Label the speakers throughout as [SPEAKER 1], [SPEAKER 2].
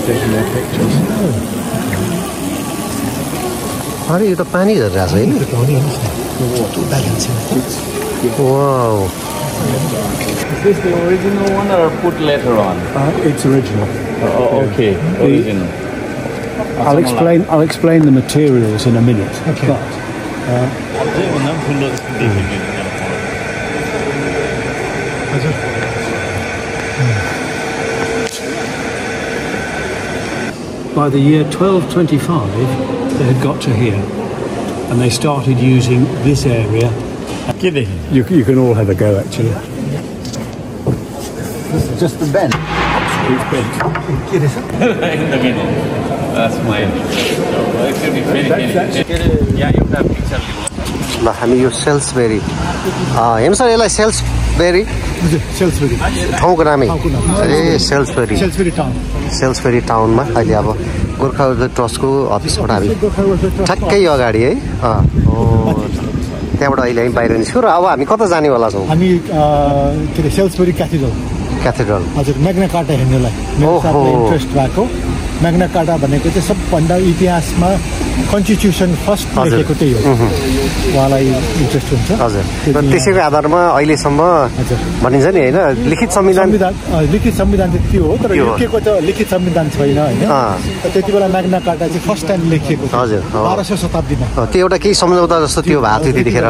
[SPEAKER 1] taking their pictures.
[SPEAKER 2] अरे यो त पानी झरिरहेछ है Wow.
[SPEAKER 3] Is this the original one or put later on?
[SPEAKER 1] It's original.
[SPEAKER 3] Oh, okay, original.
[SPEAKER 1] I'll explain the materials in a minute.
[SPEAKER 2] Okay.
[SPEAKER 1] But, by the year 1225, they had got to here, and they started using this area. You can all have a go, actually.
[SPEAKER 3] This is just the bend.
[SPEAKER 1] It's bent.
[SPEAKER 3] In the middle. That's mine. It should be very Yeah, you have picture.
[SPEAKER 2] ल हामी यो Salisbury हेम sir यसलाई Salisbury ठाउँको नामै ए Salisbury टाउनमा अहिले अब Gorkha welfare ट्रस्टको अफिसबाट हामी ठ्याक्कै अगाडि है त्यहाँबाट अहिले हामी बाहिर निस्क्यौँ र अब हामी कता जानेवाला छौँ
[SPEAKER 4] हामी के अरे सेल्सबेरी क्याथेड्रल हजुर म्याग्ना कार्टा हेर्नलाई इन्ट्रेस्ट भएको म्याग्ना कार्टा भनेको चाहिँ सबभन्दा इतिहासमा कन्स्टिट्युसन फर्स्ट लेखेको त्यही हो उहाँलाई इन्ट्रेस्ट हुन्छ
[SPEAKER 2] हजुर र त्यसैको आधारमा अहिलेसम्म भनिन्छ नि होइन लिखित संविधान
[SPEAKER 4] चाहिँ त्यो हो तर युकेको त लिखित संविधान छैन होइन त्यति बेला म्याग्ना कार्टा चाहिँ फर्स्ट टाइम लेखिएको थियो
[SPEAKER 2] हजुर
[SPEAKER 4] 1200 शताब्दीमा
[SPEAKER 2] त्यो एउटा केही सम्झौता जस्तो त्यो भएको थियो त्यतिखेर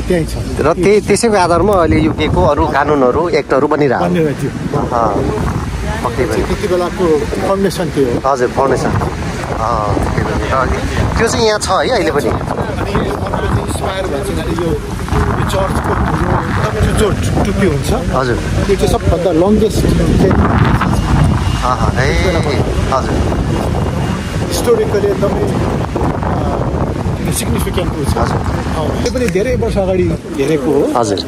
[SPEAKER 4] त्यही छ
[SPEAKER 2] र त्यसैको आधारमा अहिले युकेको अरू कानुनहरू एक्टहरू बनिरहेको
[SPEAKER 4] त्यति बेलाको फाउन्डेसन थियो
[SPEAKER 2] हजुर फाउन्डेसन त्यो चाहिँ यहाँ छ है अहिले पनि
[SPEAKER 4] जो टुप्पी हुन्छ
[SPEAKER 2] हजुर
[SPEAKER 4] त्यो चाहिँ सबभन्दा लङ्गेस्ट
[SPEAKER 2] हजुर
[SPEAKER 4] हिस्टोरिकली एकदमै सिग्निफिकेन्ट छ त्यो पनि धेरै वर्ष अगाडि हेरेको हो
[SPEAKER 2] हजुर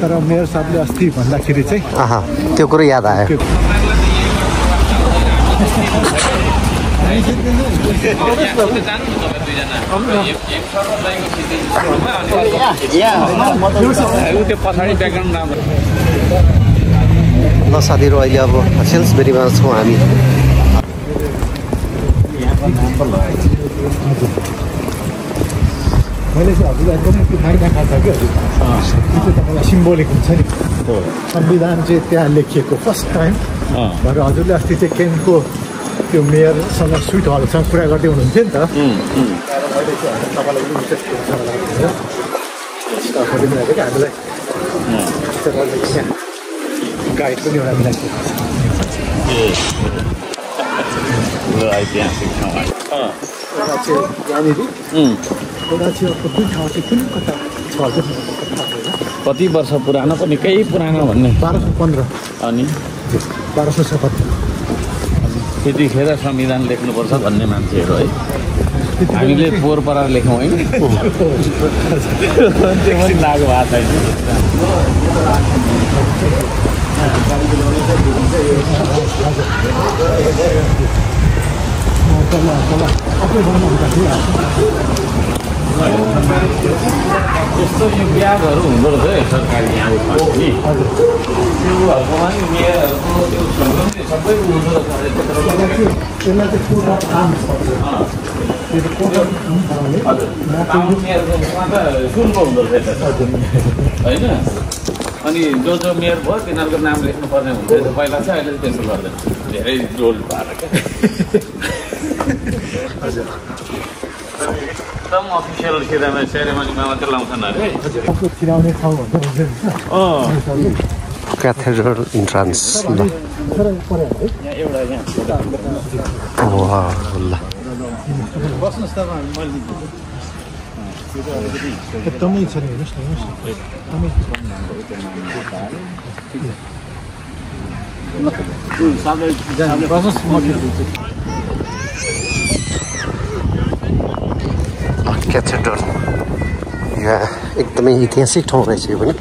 [SPEAKER 4] तर मेयर साहबले अस्ति भन्दाखेरि चाहिँ
[SPEAKER 2] त्यो कुरो याद आयो ल साथीहरू अहिले अब सेल्सबेरीमा छौँ हामी
[SPEAKER 4] मैले चाहिँ हजुरलाई एकदमै त्यो म्याग्ना कार्टा कि हजुर त्यो चाहिँ तपाईँलाई सिम्बोलिक हुन्छ नि संविधान चाहिँ त्यहाँ लेखिएको फर्स्ट टाइम भएर हजुरले अस्ति चाहिँ केनको त्यो मेयरसँग स्विट हलसँग कुरा गर्दै हुनुहुन्थ्यो नि त मैले चाहिँ तपाईँलाई इन्ट्रेस्ट हुन्छ होला भनेर हामीलाई गाइड पनि एउटा मिलाएको
[SPEAKER 3] ऐतिहासिक ठाउँ
[SPEAKER 4] एउटा चाहिँ यहाँनिर एउटा चाहिँ अर्को दुई ठाउँ चाहिँ कुन कता छ
[SPEAKER 3] कति वर्ष पुरानो पनि केही पुरानो भन्ने
[SPEAKER 4] 1215
[SPEAKER 3] अनि
[SPEAKER 4] 1270
[SPEAKER 3] त्यतिखेर संविधान लेख्नुपर्छ भन्ने मान्छेहरू है हामीले पोहोर परार लेखौँ होइन त्यो पनि लागु भएको छैन यस्तो यो ब्यागहरू हुँदो रहेछ है सरकारी यहाँ नि त्योहरूकोमा नि मेयरहरूको त्यो सबै हुँदो रहेछ शुल्क हुँदो रहेछ होइन अनि जो मेयर भयो तिनीहरूको नाम लेख्नुपर्ने हुन्छ पहिला चाहिँ अहिले त्यसो गर्दैन धेरै रोल भएर क्या एकदम अफिसियल सेरेमनीमा मात्रै लाउँछन् अरे
[SPEAKER 2] क्याथेड्रल इन्ट्रान्स ल
[SPEAKER 4] बस्नुहोस् त एकदमै छ नि हेर्नुहोस्
[SPEAKER 2] क्याथेड्रल यहाँ एकदमै ऐतिहासिक ठाउँ रहेछ यो पनि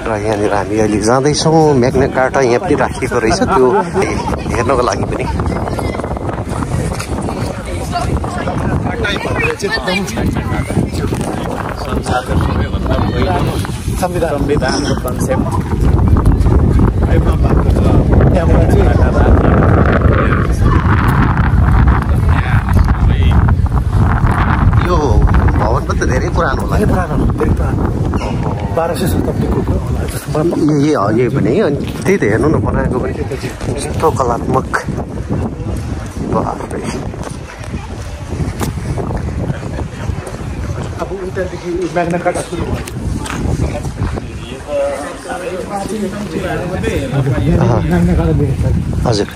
[SPEAKER 2] र यहाँनिर हामी अहिले जाँदैछौँ म्याग्ना कार्टा यहाँ पनि राखिएको रहेछ त्यो हेर्नको लागि पनि
[SPEAKER 3] संसारको सबैभन्दा पहिलो संविधानको कन्सेप्ट
[SPEAKER 4] त्यहाँबाट चाहिँ
[SPEAKER 2] यही पनि अनि त्यही त हेर्नु न बनाएको पनि यस्तो कलात्मक बाफ्रे
[SPEAKER 4] अब उतादेखि म्याग्ना कार्टा सुरु भयो
[SPEAKER 2] हजुर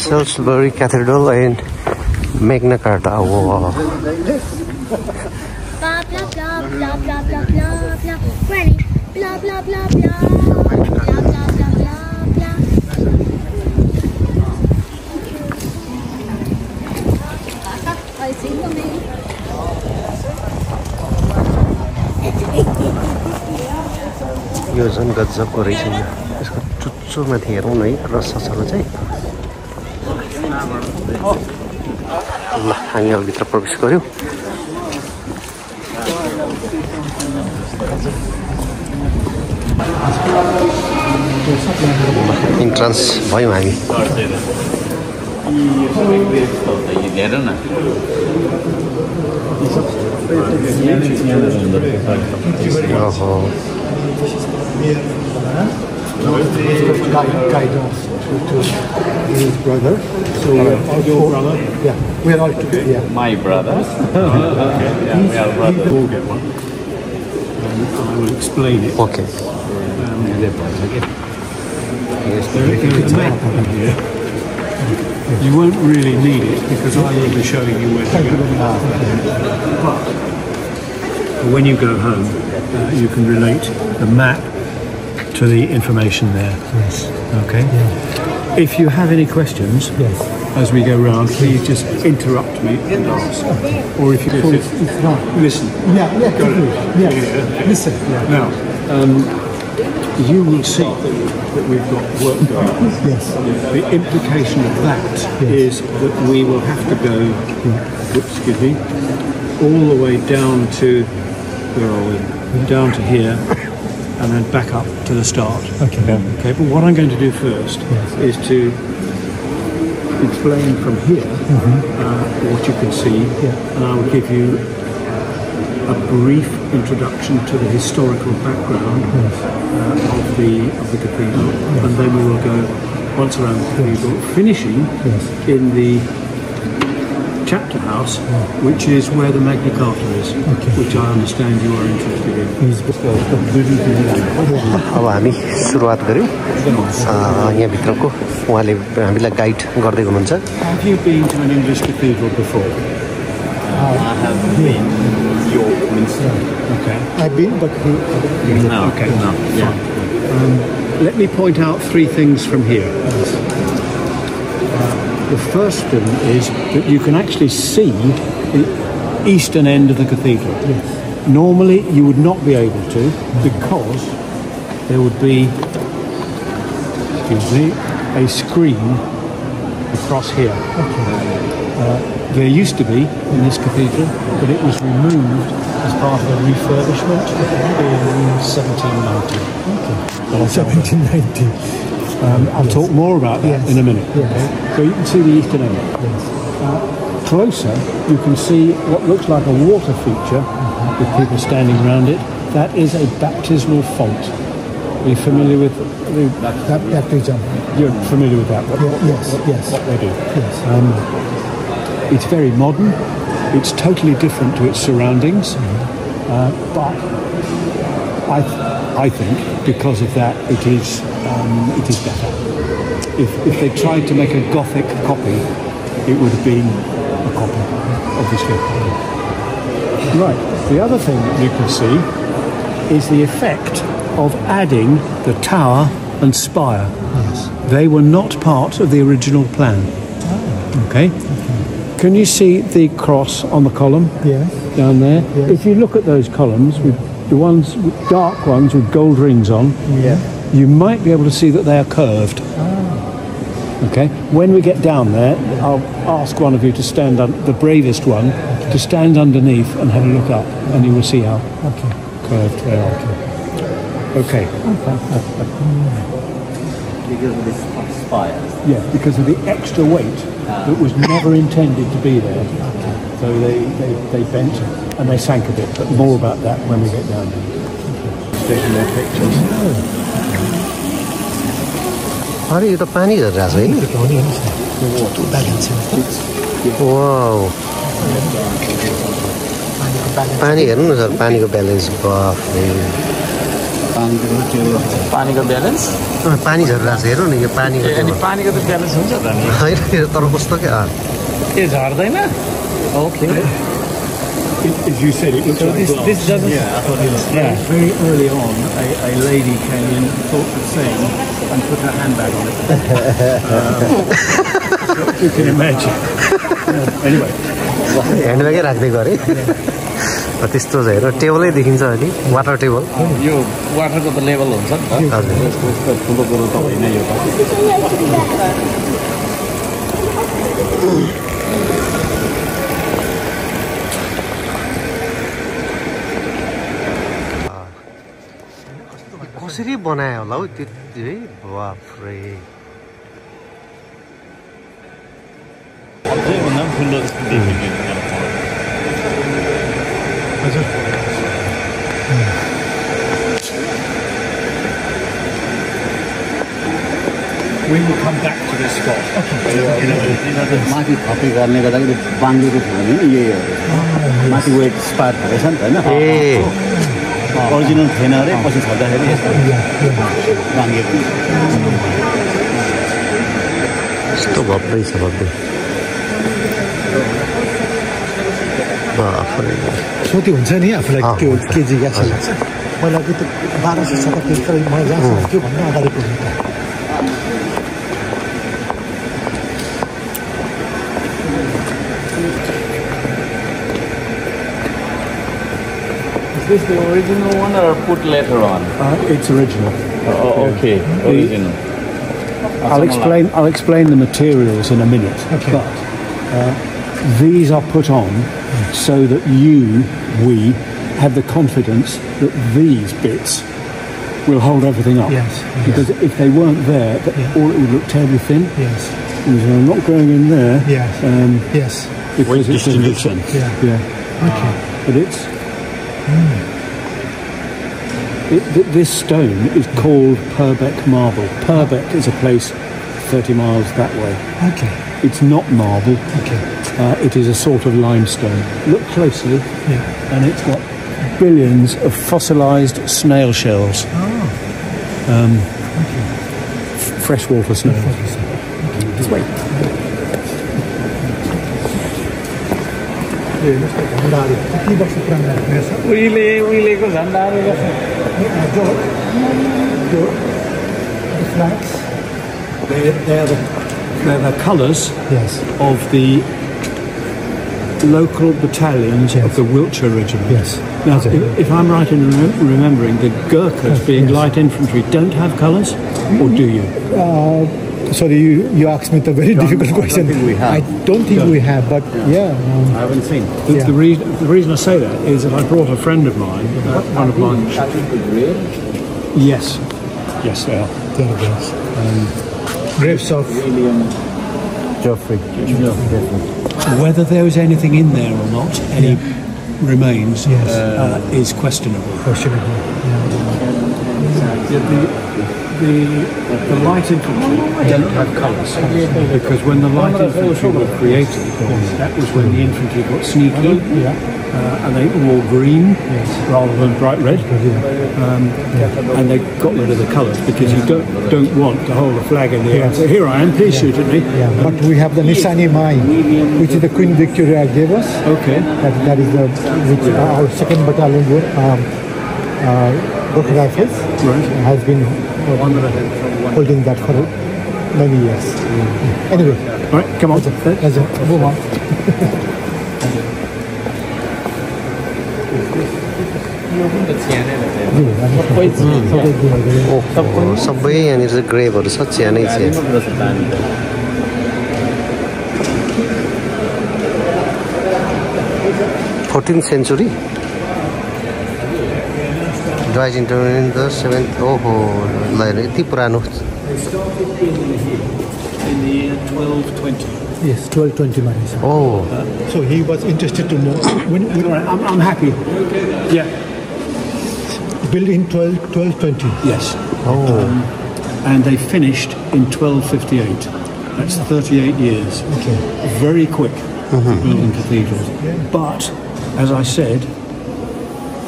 [SPEAKER 2] Salisbury Cathedral and Magna Carta. Wow.
[SPEAKER 5] Blah blah blah blah blah blah blah blah. Granny. Blah blah blah blah. Blah blah blah blah blah. I see me.
[SPEAKER 2] यो झन् गजबको रहेछ नि यसको चुच्चोमाथि हेरौँ न है रसहरू चाहिँ ल हामी अब भित्र प्रवेश गर्यौँ इन्ट्रान्स भयौँ हामी ओहो
[SPEAKER 4] guidance to his brother. So we are all
[SPEAKER 1] Your brother?
[SPEAKER 4] Yeah, we are all together. Yeah.
[SPEAKER 3] My brother.
[SPEAKER 1] Yeah, we are brothers. We'll get one. I will explain it.
[SPEAKER 2] Okay.
[SPEAKER 1] Yes, there is a map in here. You won't really need it because I will be showing you where to go. But when you go home, you can relate the map to the information there.
[SPEAKER 4] Yes.
[SPEAKER 1] Okay?
[SPEAKER 4] Yeah.
[SPEAKER 1] If you have any questions,
[SPEAKER 4] Yes.
[SPEAKER 1] as we go round, please just interrupt me and ask. Or if you
[SPEAKER 4] It's not.
[SPEAKER 1] listen.
[SPEAKER 4] Yeah, yeah, yeah. Listen. Yeah.
[SPEAKER 1] Now, you will see that we've got work going on.
[SPEAKER 4] Yes.
[SPEAKER 1] The implication of that is that we will have to go, excuse me, all the way down to, where are we? Down to here. And then back up to the start.
[SPEAKER 4] Okay.
[SPEAKER 1] Okay. But what I'm going to do first is to explain from here what you can see, and I will give you a brief introduction to the historical background of the cathedral, and then we will go once around the cathedral, finishing in the chapter house, which is where the Magna Carta is, which I understand you are interested in.
[SPEAKER 2] अब हामी सुरुवात गऱ्यौँ यहाँभित्रको उहाँले हामीलाई guide गर्दै हुनुहुन्छ
[SPEAKER 1] Have you been to an English cathedral before?
[SPEAKER 3] I have been York Minster.
[SPEAKER 1] Okay.
[SPEAKER 4] I've been, but
[SPEAKER 3] No.
[SPEAKER 1] Okay.
[SPEAKER 3] No. Yeah.
[SPEAKER 1] Let me point out three things from here. The first thing is that you can actually see the eastern end of the cathedral. Normally you would not be able to because there would be, excuse me, a screen across here. There used to be in this cathedral, but it was removed as part of a refurbishment in 1790.
[SPEAKER 4] 1790.
[SPEAKER 1] I'll talk more about that in a minute. Okay? So you can see the eastern end. Closer, you can see what looks like a water feature with people standing around it. That is a baptismal font. Are you familiar with
[SPEAKER 4] Baptism.
[SPEAKER 1] You're familiar with that?
[SPEAKER 4] Yes.
[SPEAKER 1] What they do.
[SPEAKER 4] Yes.
[SPEAKER 1] It's very modern. It's totally different to its surroundings. But I think because of that, it is better. If they tried to make a Gothic copy, it would have been a copy, obviously. Right. The other thing that you can see is the effect of adding the tower and spire. They were not part of the original plan. Okay. Can you see the cross on the column?
[SPEAKER 4] Yes.
[SPEAKER 1] Down there.
[SPEAKER 4] Yes.
[SPEAKER 1] If you look at those columns with the ones with dark ones with gold rings on, you might be able to see that they are curved. Okay. When we get down there, I'll ask one of you to stand the bravest one to stand underneath and have a look up, and you will see how curved they are. Okay.
[SPEAKER 3] Because of this spire.
[SPEAKER 1] Yeah, because of the extra weight that was never intended to be there. So So they bent and they sank a bit, but more about that when we get down there. Taking their pictures.
[SPEAKER 2] अरे यो त पानी झरिरहेछ है नि wow पानी हेर्नु न sir पानीको balance बाफरे
[SPEAKER 3] पानीको ब्यालेन्स
[SPEAKER 2] पानी झरिरहेछ हेर्नु न यो पानीको
[SPEAKER 3] अनि पानीको त ब्यालेन्स हुन्छ त नि
[SPEAKER 2] हैन तर कस्तो के
[SPEAKER 3] ए झर्दैन okay
[SPEAKER 1] As you said, it looks
[SPEAKER 3] so
[SPEAKER 1] like
[SPEAKER 3] this doesn't
[SPEAKER 1] very early on a lady came in, thought the same and put her handbag on it. You can imagine. Anyway.
[SPEAKER 2] ह्यान्डब्यागै राख्दै गरे त्यस्तो छ हेर टेबलै देखिन्छ अलि वाटर टेबल
[SPEAKER 3] यो वाटरको त level हुन्छ नि त
[SPEAKER 2] हजुर
[SPEAKER 3] यस्तो ठुलो कुरो त होइन यो
[SPEAKER 2] कसरी बनायो होला हौ त्यति है बाफरे
[SPEAKER 3] अझैभन्दा ठुलो देखिन्छ
[SPEAKER 4] हजुर
[SPEAKER 1] We will come back to this spot.
[SPEAKER 6] माथि थपी गर्ने गर्दाखेरि बाङ्गेको थियो भने नि यही हो माथि वेट स्पाट भएछ नि त होइन
[SPEAKER 2] ए
[SPEAKER 6] ओरिजिनल थिएन अरे पछि छर्दाखेरि यस्तो बाङ्गेको
[SPEAKER 2] यस्तो भव्य छ भव्य बाफरे
[SPEAKER 4] सोती हुन्छ नि आफूलाई त्यो के जिज्ञासा लाग्छ पहिला कि त्यो 1270 तर मलाई जहाँसम्म त्यो भन्दा अगाडिको हो त
[SPEAKER 3] Is this the original one or put later on?
[SPEAKER 1] It's original.
[SPEAKER 3] Okay, original.
[SPEAKER 1] I'll explain the materials in a minute.
[SPEAKER 4] Okay.
[SPEAKER 1] But these are put on so that we have the confidence that these bits will hold everything up.
[SPEAKER 4] Yes.
[SPEAKER 1] Because if they weren't there, all it would look terribly thin.
[SPEAKER 4] Yes.
[SPEAKER 1] And so I'm not going in there.
[SPEAKER 4] Yes. Yes.
[SPEAKER 1] Because it's distribution.
[SPEAKER 4] Yeah. Okay.
[SPEAKER 1] But it's. This stone is called Purbeck marble. Purbeck is a place 30 miles that way.
[SPEAKER 4] Okay.
[SPEAKER 1] It's not marble.
[SPEAKER 4] Okay.
[SPEAKER 1] It is a sort of limestone. Look closely, and it's got billions of fossilized snail shells. Freshwater snails. Just wait.
[SPEAKER 3] उहिलेको झन्डाहरू
[SPEAKER 1] They're the colours of the local battalions of the Wiltshire Regiment.
[SPEAKER 4] Yes.
[SPEAKER 1] Now, if I'm right in remembering, the Gurkhas, being light infantry, don't have colours, or do you?
[SPEAKER 4] Sorry, you asked me a very difficult question. I don't think we have, but
[SPEAKER 6] I haven't seen.
[SPEAKER 1] The reason I say that is that I brought a friend of mine, one of mine. Yes, they are.
[SPEAKER 4] There it is. Graves of
[SPEAKER 6] William Geoffrey.
[SPEAKER 1] Whether there was anything in there or not, any remains, is questionable. The light infantry don't have colours because when the light infantry were created, that was when the infantry got sneaky and they wore green rather than bright red, and they got rid of the colours because you don't want to hold a flag in the air. So here I am, please shoot at me.
[SPEAKER 4] But we have the Nishani mine, which is the Queen Victoria gave us.
[SPEAKER 1] Okay.
[SPEAKER 4] That is which our 2nd Battalion Gurkha Rifles has been holding that for many years. Anyway.
[SPEAKER 1] All right, come on.
[SPEAKER 4] Move on.
[SPEAKER 2] सबै यहाँनिर चाहिँ ग्रेभहरू छ chia नै chia 14th century Dwys in the 7th ओहो ल यति पुरानो
[SPEAKER 1] In the year 1220.
[SPEAKER 4] Yes, 1220 Marisa.
[SPEAKER 2] Oh,
[SPEAKER 4] So he was interested to know when
[SPEAKER 1] I'm happy. Yeah.
[SPEAKER 4] built in 1220.
[SPEAKER 1] Yes. And they finished in 1258. That's 38 years.
[SPEAKER 4] Okay.
[SPEAKER 1] Very quick building cathedrals. But, as I said,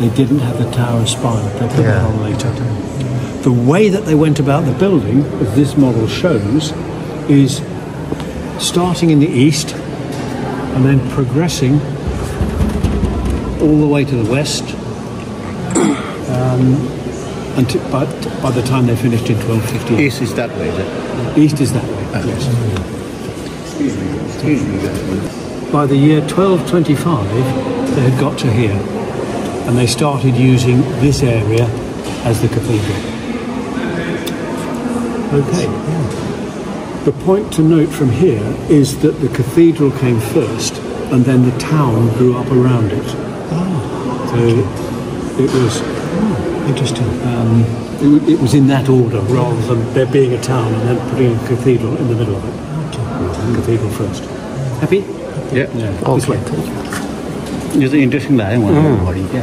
[SPEAKER 1] they didn't have the tower and spire. They put that on later. The way that they went about the building, as this model shows, is starting in the east and then progressing all the way to the west. Until, by the time they finished in 1258.
[SPEAKER 6] East is that way, is it?
[SPEAKER 1] East is that way, yes. By the year 1225, they had got to here, and they started using this area as the cathedral. Okay. The point to note from here is that the cathedral came first, and then the town grew up around it. So it was
[SPEAKER 4] Interesting.
[SPEAKER 1] it was in that order, rather than there being a town and then putting a cathedral in the middle of it. Cathedral first. Happy?
[SPEAKER 6] Yeah.
[SPEAKER 1] This way.
[SPEAKER 6] यो चाहिँ interesting लाग्यो मलाई घडी क्या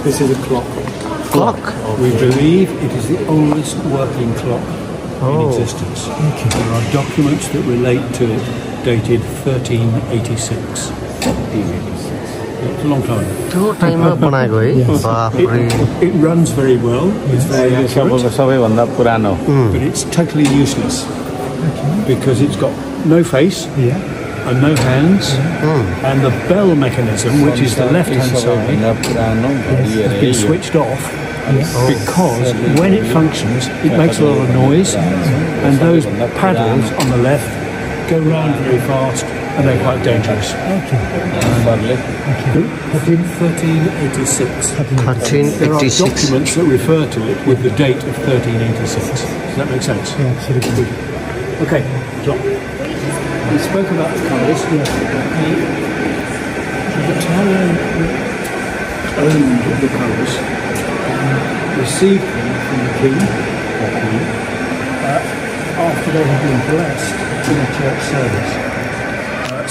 [SPEAKER 1] This is a clock.
[SPEAKER 2] clock.
[SPEAKER 1] We believe it is the oldest working clock in existence. There are documents that relate to it dated 1386. It's a long time.
[SPEAKER 2] त्यो टाइममा बनाएको है बाप रे
[SPEAKER 1] It runs very well. It's very accurate,
[SPEAKER 6] सबैभन्दा पुरानो
[SPEAKER 1] but it's totally useless because it's got no face and no hands, and the bell mechanism, which is the left-hand side, has been switched off because when it functions, it makes a lot of noise, and those paddles on the left go round very fast, and they're quite dangerous. 1386. There are
[SPEAKER 2] 1386
[SPEAKER 1] documents that refer to it with the date of 1386. Does that make sense?
[SPEAKER 4] Yeah, absolutely.
[SPEAKER 1] Okay, John. We spoke about the colours. The Italian owned the colours, received them from the king or queen after they had been blessed in a church service.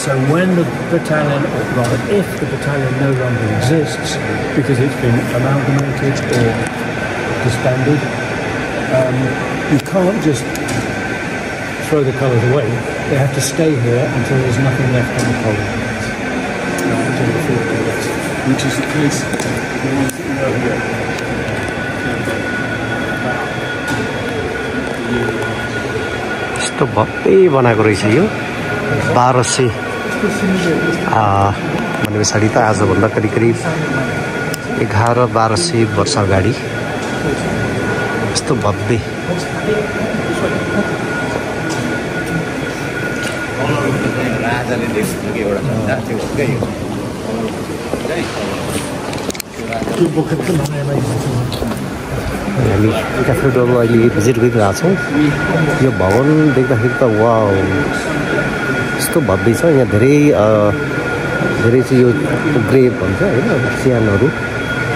[SPEAKER 1] So when the battalion, or rather if the battalion no longer exists because it's been amalgamated or disbanded, you can't just throw the colours away. They have to stay here until there's nothing left on the colour. Which is the case of the ones that we know here.
[SPEAKER 2] यस्तो भव्य बनाएको रहेछ यो 1200 भने पछाडि त आजभन्दा करिब करिब 1100-1200 वर्ष अगाडि यस्तो भव्य
[SPEAKER 6] राजाले देख्नु एउटा छ त्यो हो के
[SPEAKER 2] हामी काठमाडौँमा अहिले भिजिट गरिरहेको छौँ यो भवन देख्दाखेरि त वाउ यस्तो भव्य छ यहाँ धेरै चाहिँ यो ग्रेभ भन्छ होइन सियानहरू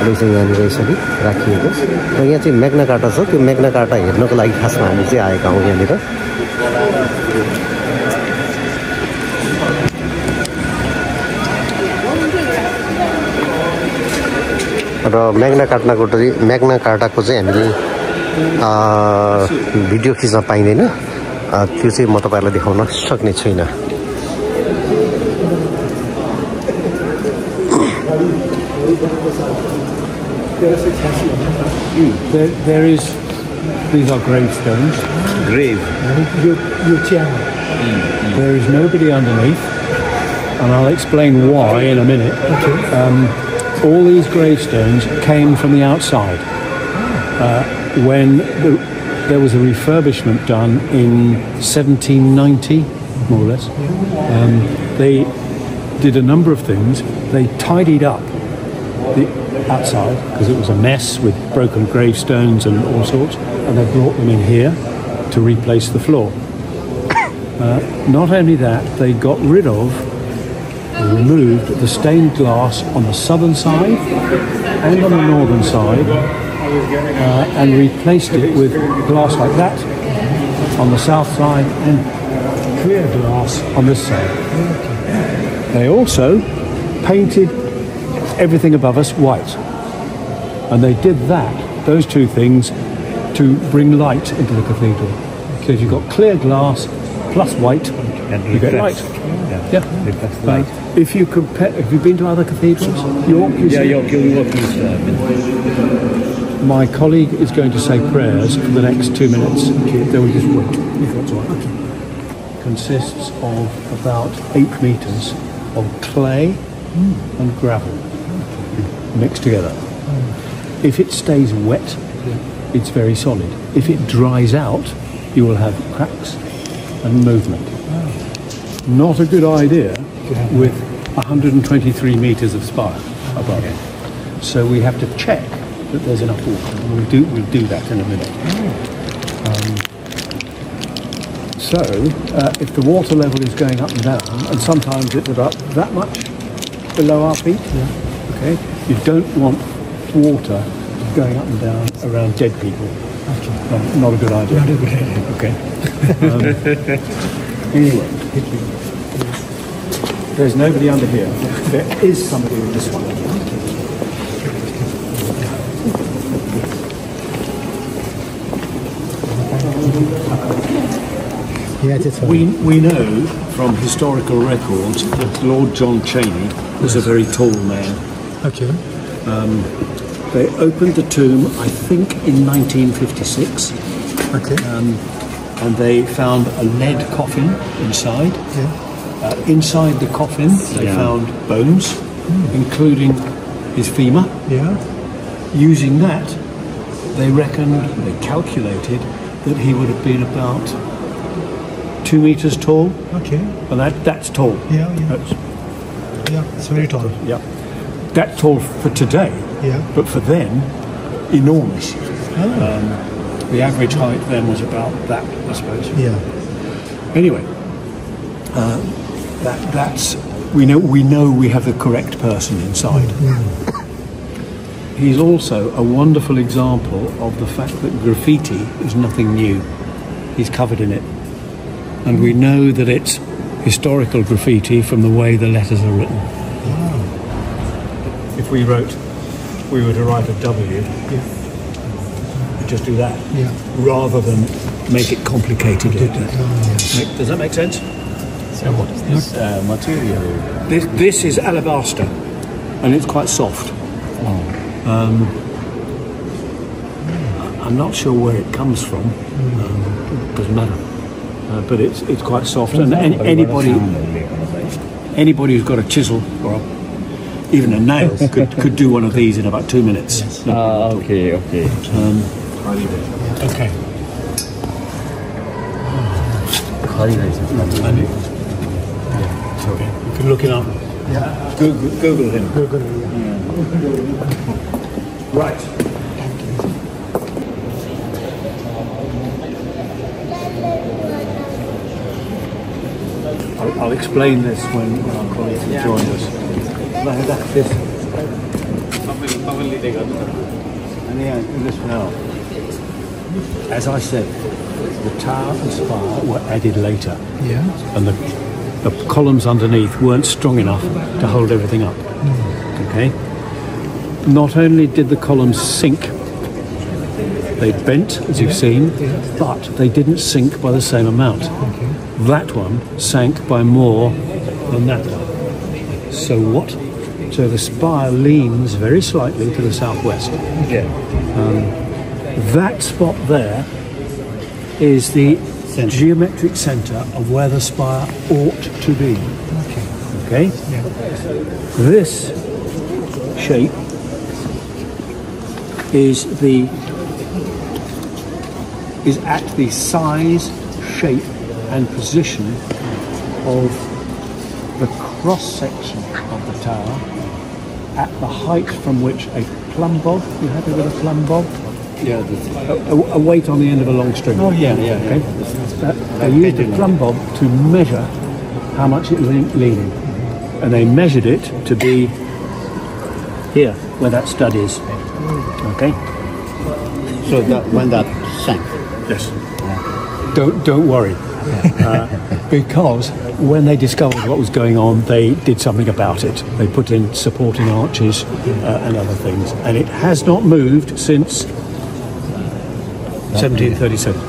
[SPEAKER 2] रहेछ यहाँनिर यसरी राखिएको र यहाँ चाहिँ म्याग्ना कार्टा छ त्यो म्याग्ना कार्टा हेर्नको लागि खासमा हामी चाहिँ आएका हौँ यहाँनिर र म्याग्ना कार्टाको चाहिँ हामीले भिडियो खिच्न पाइँदैन त्यो चाहिँ म तपाईँहरूलाई देखाउन सक्ने छुइनँ
[SPEAKER 1] These are gravestones.
[SPEAKER 6] grave
[SPEAKER 1] There is nobody underneath, and I'll explain why in a minute. All these gravestones came from the outside. When there was a refurbishment done in 1790, more or less, they did a number of things. They tidied up the outside because it was a mess with broken gravestones and all sorts, and they brought them in here to replace the floor. Not only that, they got rid of removed the stained glass on the southern side and on the northern side and replaced it with glass like that on the south side and clear glass on this side. They also painted everything above us white. And they did those two things, to bring light into the cathedral. So if you've got clear glass plus white, you get light. Yeah.
[SPEAKER 6] Light.
[SPEAKER 1] If you compare, have you been to other cathedrals? York?
[SPEAKER 6] York is
[SPEAKER 1] My colleague is going to say prayers for the next 2 minutes. Then we just wait. If that's all right. Consists of about 8 meters of clay and gravel mixed together. If it stays wet, it's very solid. If it dries out, you will have cracks and movement. Not a good idea with 123 meters of spire above. So we have to check that there's enough water. We'll do that in a minute. So if the water level is going up and down, and sometimes it's about that much below our feet, okay, you don't want water going up and down around dead people. Not a good idea. Okay. Anyway, there's nobody under here. There is somebody with this one. We know from historical records that Lord John Cheney was a very tall man.
[SPEAKER 4] Okay.
[SPEAKER 1] They opened the tomb, I think, in 1956.
[SPEAKER 4] Okay.
[SPEAKER 1] And they found a lead coffin inside. Inside the coffin, they found bones, including his femur. Using that, they calculated that he would have been about 2 meters tall.
[SPEAKER 4] Okay.
[SPEAKER 1] And that's tall.
[SPEAKER 4] It's very tall.
[SPEAKER 1] That's tall for today. But for then, enormous. The average height then was about that, I suppose. Anyway, that's we know we have the correct person inside. He's also a wonderful example of the fact that graffiti is nothing new. He's covered in it, and we know that it's historical graffiti from the way the letters are written. If we were to write a W, just do that, rather than make it complicated. Does that make sense?
[SPEAKER 6] So what is this material?
[SPEAKER 1] This is alabaster, and it's quite soft. I'm not sure where it comes from. Doesn't matter. But it's quite soft, and anybody who's got a chisel or even a nail could do one of these in about 2 minutes.
[SPEAKER 6] Okay.
[SPEAKER 1] Okay. You can look it up. Google him. Right. I'll explain this when our colleagues have joined us. As I said, the tower and spire were added later. And the columns underneath weren't strong enough to hold everything up. Okay? Not only did the columns sink, they bent, as you've seen, but they didn't sink by the same amount. That one sank by more than that one. So what? So the spire leans very slightly to the southwest. That spot there is the geometric centre of where the spire ought to be. Okay? This shape is at the size, shape and position of the cross-section of the tower at the height from which a plumb bob, you happy with a plumb bob? A weight on the end of a long string. Okay. They used a plumb bob to measure how much it's leaning. and they measured it to be here, where that stud is. Okay.
[SPEAKER 6] So when that sank.
[SPEAKER 1] Yes. Don't worry, because when they discovered what was going on, they did something about it. They put in supporting arches and other things, and it has not moved since 1737.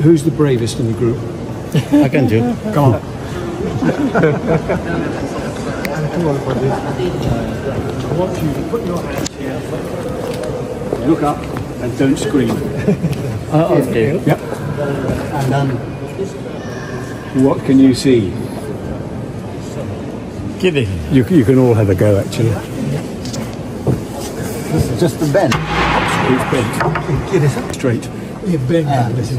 [SPEAKER 1] Who's the bravest in the group?
[SPEAKER 6] I can do.
[SPEAKER 1] Come on. I want you to put your hands here. Look up and don't scream.
[SPEAKER 6] Okay.
[SPEAKER 1] Yep.
[SPEAKER 6] And then
[SPEAKER 1] What can you see?
[SPEAKER 6] kidding.
[SPEAKER 1] You can all have a go, actually.
[SPEAKER 6] This is just the bend.
[SPEAKER 1] It's bent. Straight.
[SPEAKER 4] bend लाग्दैछ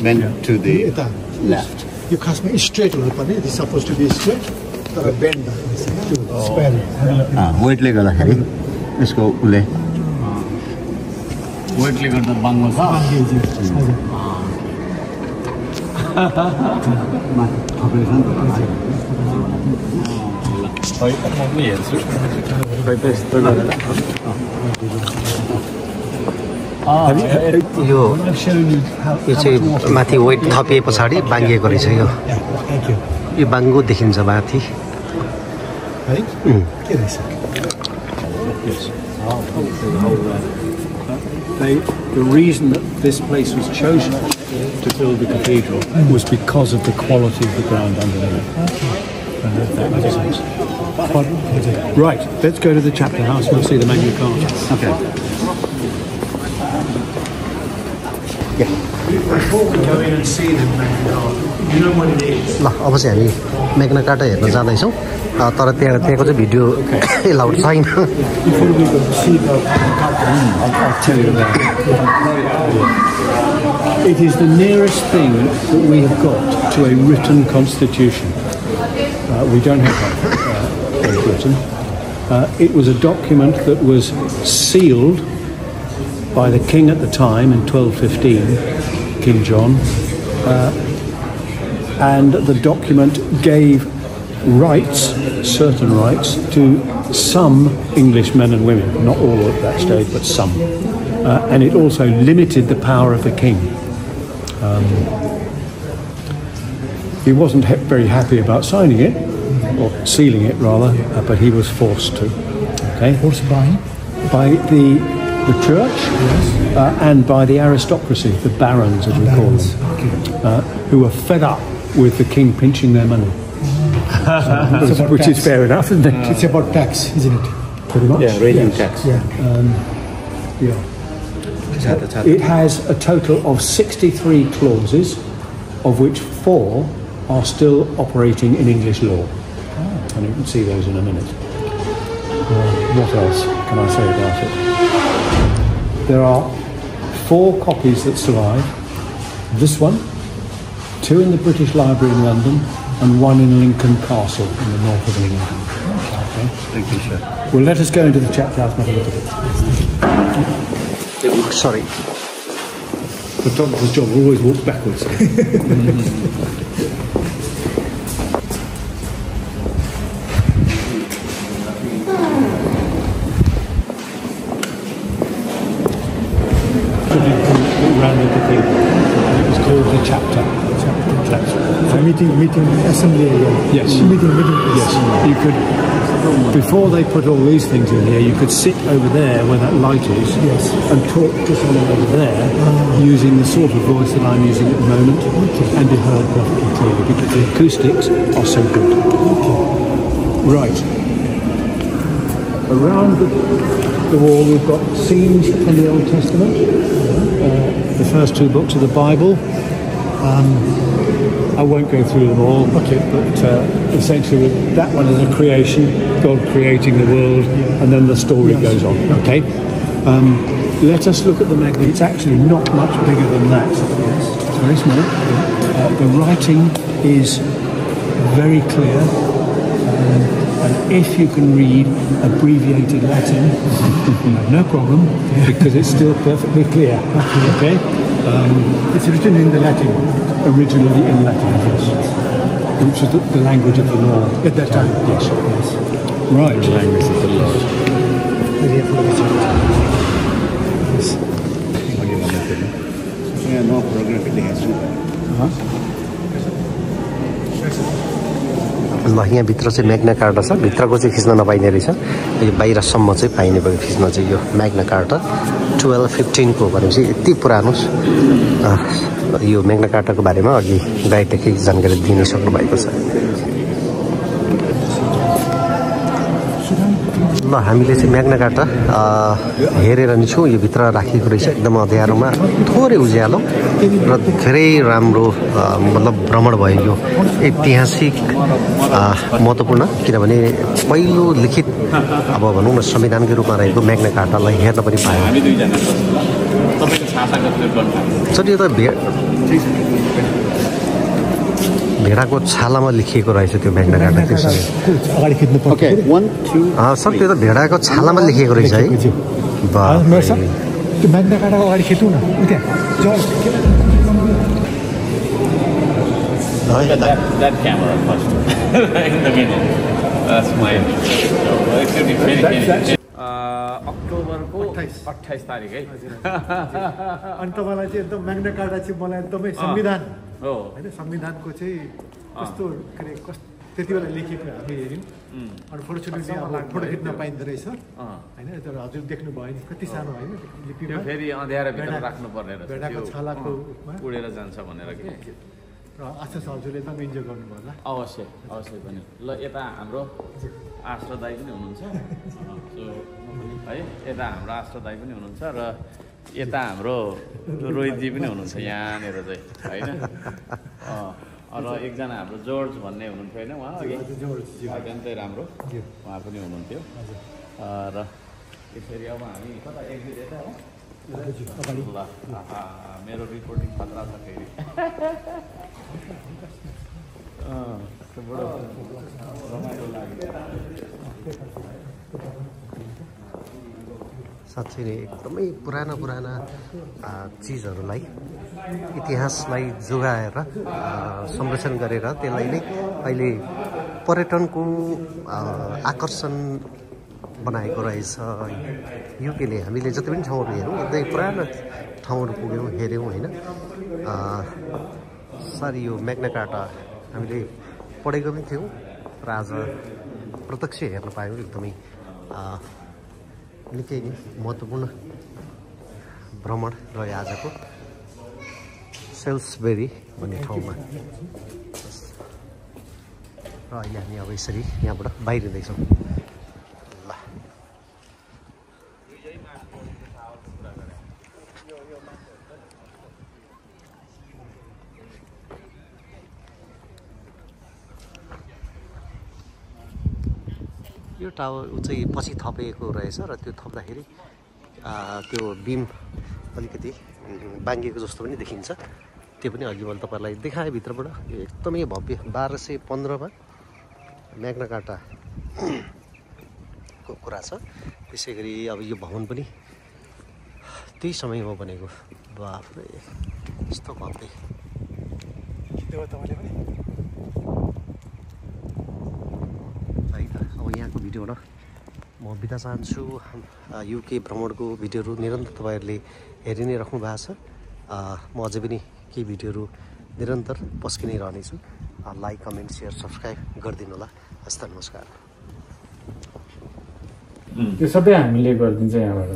[SPEAKER 6] Bend to the
[SPEAKER 4] यता
[SPEAKER 6] left.
[SPEAKER 4] यो खासमा straight हुनुपर्ने it is suppose to be straight तर bend लाग्दैछ त्यो spell
[SPEAKER 6] Whitley गर्दाखेरि यसको उसले वेटले गर्दा बाङ्गो छ
[SPEAKER 2] यो चाहिँ माथि वेट थपिए पछाडि बाङ्गिएको रहेछ यो बाङ्गो देखिन्छ माथि
[SPEAKER 4] है के रहेछ
[SPEAKER 1] The reason that this place was chosen to build the cathedral was because of the quality of the ground underneath. That makes sense. Right, let's go to the chapter house and we'll see the Magna Carta.
[SPEAKER 6] Okay.
[SPEAKER 1] Before we go in and see the Magna Carta, you know what it is?
[SPEAKER 2] ल अब चाहिँ हामी मेग्ना carta हेर्न जाँदैछौँ तर त्यहाँको चाहिँ video allowed छैन
[SPEAKER 1] Before we go see the Carta, I'll tell you about it. It is the nearest thing that we have got to a written constitution. We don't have that in Britain. It was a document that was sealed by the king at the time in 1215, King John, and the document gave rights, certain rights, to some English men and women, not all at that stage, but some. And it also limited the power of the king. He wasn't very happy about signing it, or sealing it rather, but he was forced to. Okay?
[SPEAKER 4] Forced
[SPEAKER 1] by the church, and by the aristocracy, the barons as we call them, who were fed up with the king pinching their money. Which is fair enough, isn't it?
[SPEAKER 4] It's about tax, isn't it?
[SPEAKER 1] Pretty much.
[SPEAKER 6] Yeah, raising tax.
[SPEAKER 1] It has a total of 63 clauses, of which 4 are still operating in English law. And you can see those in a minute. What else can I say about it? There are 4 copies that survive. This one, 2 in the British Library in London, and 1 in Lincoln Castle in the north of England. Okay.
[SPEAKER 6] Thank you, sir.
[SPEAKER 1] Well, let us go into the chapter house and have a look at it.
[SPEAKER 2] Sorry.
[SPEAKER 1] The doctor's job will always walk backwards. Around the cathedral. It was called the chapter.
[SPEAKER 4] So meeting assembly area.
[SPEAKER 1] Yes.
[SPEAKER 4] Meeting.
[SPEAKER 1] Yes. You could, before they put all these things in here, you could sit over there where that light is, and talk to someone over there using the sort of voice that I'm using at the moment, and be heard perfectly clearly because the acoustics are so good. Right. Around the wall we've got scenes from the Old Testament, the first 2 books of the Bible. I won't go through them all, but essentially that one is a creation, God creating the world, and then the story goes on. Okay. Let us look at the Magna. It's actually not much bigger than that. It's very small. The writing is very clear. And if you can read abbreviated Latin, no problem, because it's still perfectly clear. Okay?
[SPEAKER 4] It's written in the Latin.
[SPEAKER 1] Originally in Latin, yes. which is the language of the law
[SPEAKER 4] at that time.
[SPEAKER 1] Yes. Right.
[SPEAKER 6] The language of the law.
[SPEAKER 4] Yes.
[SPEAKER 6] Yeah, no photography has to.
[SPEAKER 2] ल यहाँभित्र चाहिँ म्याग्ना carta छ भित्रको चाहिँ खिच्न नपाइने रहेछ यो बाहिरसम्म चाहिँ पाइने भयो खिच्न चाहिँ यो म्याग्ना कार्टा 1215 को भनेपछि यति पुरानो यो म्याग्ना कार्टाको बारेमा अघि गाइडले केही जानकारी दिन सक्नु भएको छ ल हामीले चाहिँ म्याग्ना कार्टा हेरेर नि छौँ यो भित्र राखिएको रहेछ एकदम अँध्यारोमा थोरै उज्यालो र धेरै राम्रो मतलब भ्रमण भयो यो ऐतिहासिक महत्त्वपूर्ण किनभने पहिलो लिखित अब भनौँ न संविधानको रूपमा रहेको म्याग्ना कार्टालाई हेर्न पनि पायो सर यो त भेडाको छालामा लेखिएको रहेछ त्यो म्याग्ना कार्टा
[SPEAKER 4] अगाडि खिच्नु पर्छ
[SPEAKER 2] सर त्यो त भेडाको छालामा लेखिएको रहेछ है
[SPEAKER 4] त्यो म्याग्ना कार्टाको अगाडि खिच्नु न
[SPEAKER 3] That camera first. In the middle. That's mine. अक्टोबरको 28 Tariq है
[SPEAKER 4] अनि तपाईँलाई चाहिँ एकदम म्याग्ना कार्टा चाहिँ मलाई एकदमै संविधान
[SPEAKER 3] हो
[SPEAKER 4] होइन संविधानको चाहिँ कस्तो के अरे त्यति बेला लेखेको हामी हेऱ्यौँ अनि फोटो खिच्न पाइँदो रहेछ होइन तर हजुर देख्नुभयो नि कति सानो होइन
[SPEAKER 3] त्यो फेरि अँध्यारो भित्र राख्नु पर्ने रहेछ
[SPEAKER 4] भेडाको छालाको
[SPEAKER 3] उडेर जान्छ भनेर के
[SPEAKER 4] र आशा छ हजुरले एकदम इन्जोय गर्नुभयो होला
[SPEAKER 3] अवश्य पनि ल यता हाम्रो आश्रय दाइ पनि हुनुहुन्छ है यता हाम्रो आश्रय दाइ पनि हुनुहुन्छ र यता हाम्रो रोहितजी पनि हुनुहुन्छ यहाँनिर चाहिँ होइन र एकजना हाम्रो जर्ज भन्ने हुनुहुन्थ्यो होइन उहाँ अत्यन्तै राम्रो उहाँ पनि हुनुहुन्थ्यो र यसरी अब हामी कता एक्जिट यता हो ल मेरो रिपोर्टिङ खतरा छ फेरि रमाइलो लाग्यो
[SPEAKER 2] साँच्चै नै एकदमै पुराना चिजहरूलाई इतिहासलाई जोगाएर संरक्षण गरेर त्यसलाई नै अहिले पर्यटनको आकर्षण बनाएको रहेछ युकेले हामीले जति पनि ठाउँहरू हेऱ्यौँ एकदमै पुराना ठाउँहरू पुग्यौँ हेऱ्यौँ होइन सारी यो म्याग्ना कार्टा हामीले पढेको पनि थियौँ र आज प्रत्यक्ष हेर्न पायौँ एकदमै निकै नै महत्त्वपूर्ण भ्रमण रह्यो आजको सेल्सबेरी भन्ने ठाउँमा र अहिले हामी अब यसरी यहाँबाट बाहिरिँदैछौँ ल यो टावर चाहिँ पछि थपिएको रहेछ र त्यो थप्दाखेरि त्यो बिम अलिकति बाङ्गिएको जस्तो पनि देखिन्छ त्यो पनि अघि मैले तपाईँलाई देखाएँ भित्रबाट यो एकदमै भव्य 1215 म्याग्ना कार्टा को कुरा छ त्यसै गरी अब यो भवन पनि त्यही समयमा बनेको बाफ्रे यस्तो भव्य अब यहाँको भिडियोबाट म बिदा चाहन्छु युके भ्रमणको भिडियोहरू निरन्तर तपाईँहरूले हेरि नै राख्नु भएको छ म अझै पनि केही भिडियोहरू निरन्तर पस्किनै रहनेछु लाइक कमेन्ट सेयर सब्सक्राइब गरिदिनु होला हस्त नमस्कार
[SPEAKER 7] त्यो सबै हामीले गरिदिन्छ यहाँबाट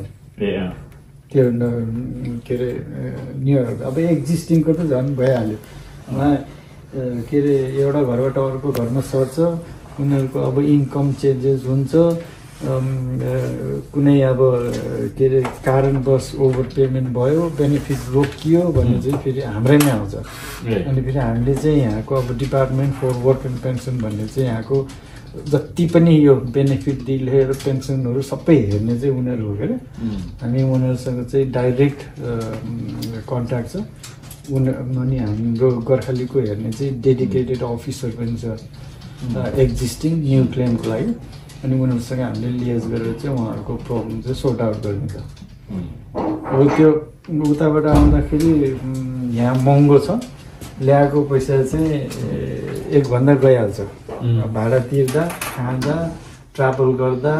[SPEAKER 7] त्यो के अरे नियर अब एक्जिस्टिङको त झन् भइहाल्यो के अरे एउटा घरबाट अर्को घरमा सर्छ उनीहरूको अब इन्कम चेन्जेस हुन्छ कुनै अब के अरे कारणवश ओभर पेमेन्ट भयो बेनिफिट रोकियो भने चाहिँ फेरि हाम्रैमै आउँछ अनि फेरि हामीले चाहिँ यहाँको अब department for work and pension भन्ने चाहिँ यहाँको जति पनि यो बेनिफिट लिएर पेन्सनहरू सबै हेर्ने चाहिँ उनीहरू हो के अरे हामी उनीहरूसँग चाहिँ डाइरेक्ट कन्ट्याक्ट छ अनि हाम्रो गोर्खालीको हेर्ने चाहिँ डेडिकेटेड अफिसर पनि छ एक्जिस्टिङ न्यू क्लेमको लागि अनि उनीहरूसँग हामीले लिएज गरेर चाहिँ उहाँहरूको प्रब्लम चाहिँ सोर्ट आउट गरिन्छ अब त्यो उताबाट आउँदाखेरि यहाँ महँगो छ ल्याएको पैसा चाहिँ एकभन्दा गइहाल्छ भाडा तिर्दा खाँदा ट्राभल गर्दा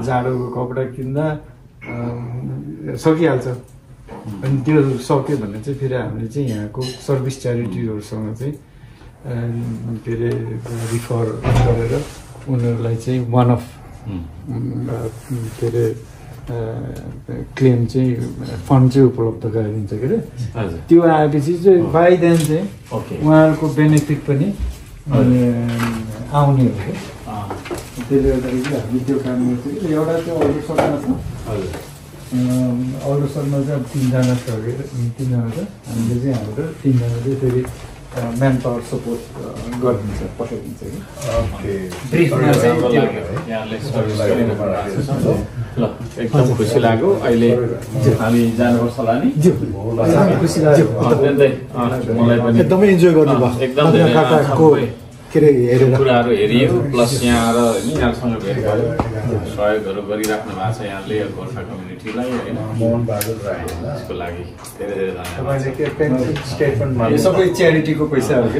[SPEAKER 7] जाडोको कपडा किन्दा सकिहाल्छ अनि त्यो सक्यो भने चाहिँ फेरि हामीले चाहिँ यहाँको सर्भिस च्यारिटीहरूसँग चाहिँ के अरे रिफर गरेर उनीहरूलाई चाहिँ वान अफ के अरे क्लेम चाहिँ फन्ड चाहिँ उपलब्ध गराइदिन्छ के अरे त्यो आएपछि चाहिँ बाई देन चाहिँ उहाँहरूको बेनिफिट पनि आउने हो क्या त्यसले गर्दाखेरि चाहिँ हामीले त्यो काम गर्छ कि एउटा चाहिँ अरू सर्टमा छ अरू सर्टमा चाहिँ अब 3 जना छ कि 3 जना छ हामीले चाहिँ हाम्रो 3 जना चाहिँ फेरि म्यान पावर सपोर्ट गरिदिन्छ पठाइदिन्छ कि ब्रिफमा चाहिँ
[SPEAKER 3] ल एकदम खुसी लाग्यो अहिले हामी जानुपर्छ होला नि
[SPEAKER 4] खुसी लाग्यो
[SPEAKER 3] मलाई पनि
[SPEAKER 4] एकदमै इन्जोय गर्नुभयो
[SPEAKER 3] एकदम
[SPEAKER 4] के अरे हेरेर
[SPEAKER 3] कुराहरू हेरियो प्लस यहाँ आएर होइन यहाँसँग भेट भयो सहयोगहरू गरिराख्नु भएको छ यहाँले गोर्खा कम्युनिटीलाई होइन त्यसको लागि धेरै धेरै धन्यवाद
[SPEAKER 4] स्टेटमेन्ट
[SPEAKER 7] यो सबै च्यारिटीको पैसा हो कि